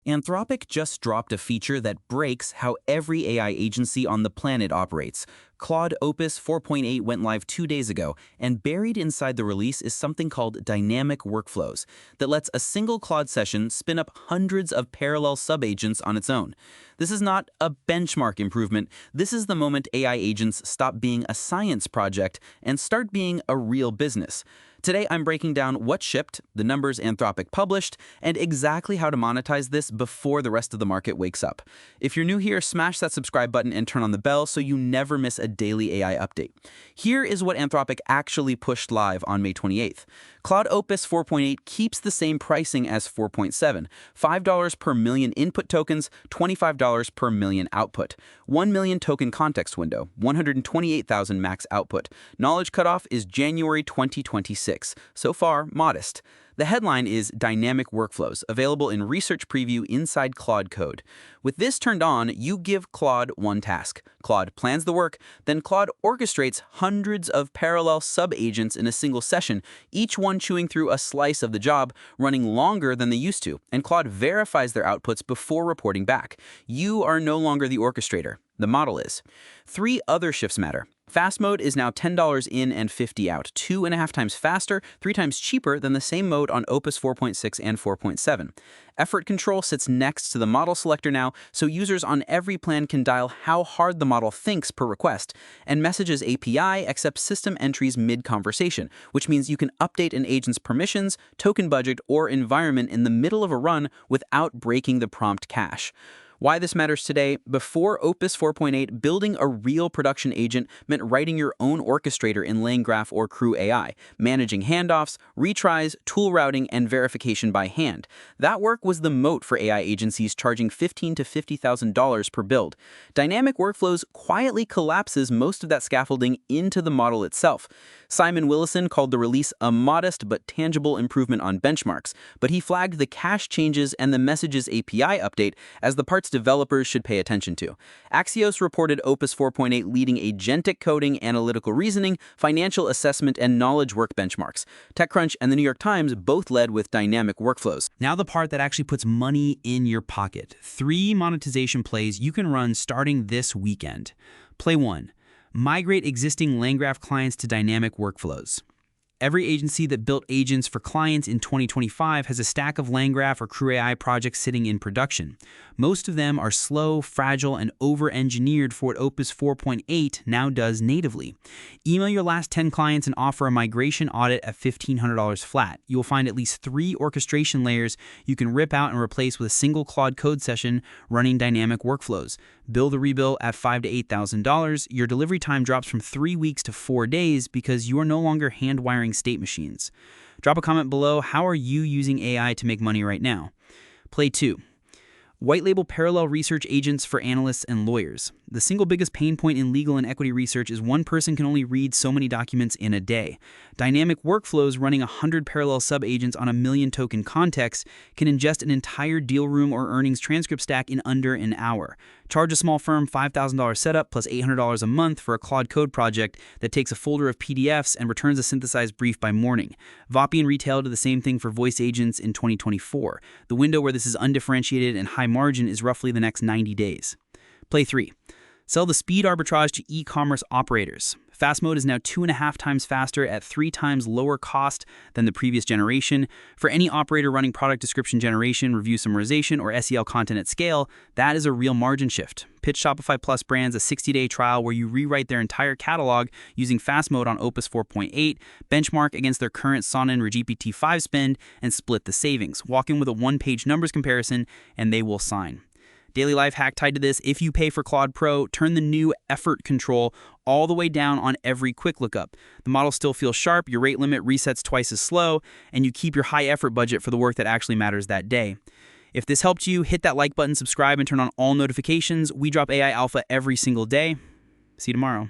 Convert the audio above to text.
Anthropic just dropped a feature that breaks how every AI agency on the planet operates. Claude Opus 4.8 went live 2 days ago, and buried inside the release is something called dynamic workflows that lets a single Claude session spin up hundreds of parallel subagents on its own. This is not a benchmark improvement. This is the moment AI agents stop being a science project and start being a real business. Today, I'm breaking down what shipped, the numbers Anthropic published, and exactly how to monetize this before the rest of the market wakes up. If you're new here, smash that subscribe button and turn on the bell so you never miss a daily AI update. Here is what Anthropic actually pushed live on May 28th. Claude Opus 4.8 keeps the same pricing as 4.7, $5 per million input tokens, $25 per million output. 1 million token context window, 128,000 max output. Knowledge cutoff is January 2026. So far, modest. The headline is Dynamic Workflows, available in Research Preview inside Claude Code. With this turned on, you give Claude one task. Claude plans the work, then Claude orchestrates hundreds of parallel subagents in a single session, each one chewing through a slice of the job, running longer than they used to, and Claude verifies their outputs before reporting back. You are no longer the orchestrator. The model is. 3 other shifts matter. Fast mode is now $10 in and $50 out, 2.5 times faster, 3 times cheaper than the same mode on Opus 4.6 and 4.7. Effort control sits next to the model selector now, so users on every plan can dial how hard the model thinks per request, and Messages API accepts system entries mid-conversation, which means you can update an agent's permissions, token budget, or environment in the middle of a run without breaking the prompt cache. Why this matters today: before Opus 4.8, building a real production agent meant writing your own orchestrator in LangGraph or CrewAI, managing handoffs, retries, tool routing, and verification by hand. That work was the moat for AI agencies charging $15,000 to $50,000 per build. Dynamic Workflows quietly collapses most of that scaffolding into the model itself. Simon Willison called the release a modest but tangible improvement on benchmarks, but he flagged the cache changes and the Messages API update as the parts developers should pay attention to. Axios reported Opus 4.8 leading agentic coding, analytical reasoning, financial assessment, and knowledge work benchmarks. TechCrunch and the New York Times both led with dynamic workflows. Now the part that actually puts money in your pocket. 3 monetization plays you can run starting this weekend. Play 1. Migrate existing LangGraph clients to dynamic workflows. Every agency that built agents for clients in 2025 has a stack of LangGraph or CrewAI projects sitting in production. Most of them are slow, fragile, and over-engineered for what Opus 4.8 now does natively. Email your last 10 clients and offer a migration audit at $1,500 flat. You will find at least 3 orchestration layers you can rip out and replace with a single Claude Code session running dynamic workflows. Bill the rebill at $5,000 to $8,000. Your delivery time drops from 3 weeks to 4 days because you are no longer hand-wiring state machines. Drop a comment below. How are you using AI to make money right now? Play 2. White label parallel research agents for analysts and lawyers. The single biggest pain point in legal and equity research is one person can only read so many documents in a day. Dynamic workflows running 100 parallel subagents on a million token context can ingest an entire deal room or earnings transcript stack in under an hour. Charge a small firm $5,000 setup plus $800 a month for a Claude Code project that takes a folder of PDFs and returns a synthesized brief by morning. Vopi and Retail did the same thing for voice agents in 2024. The window where this is undifferentiated and high margin is roughly the next 90 days. Play 3. Sell the speed arbitrage to e-commerce operators. Fast mode is now 2.5 times faster at 3 times lower cost than the previous generation. For any operator running product description generation, review summarization, or SEL content at scale, that is a real margin shift. Pitch Shopify Plus brands a 60-day trial where you rewrite their entire catalog using fast mode on Opus 4.8, benchmark against their current Sonin or GPT-5 spend, and split the savings. Walk in with a 1-page numbers comparison, and they will sign. Daily life hack tied to this: if you pay for Claude Pro, turn the new effort control all the way down on every quick lookup. The model still feels sharp, your rate limit resets twice as slow, and you keep your high effort budget for the work that actually matters that day. If this helped you, hit that like button, subscribe, and turn on all notifications. We drop AI Alpha every single day. See you tomorrow.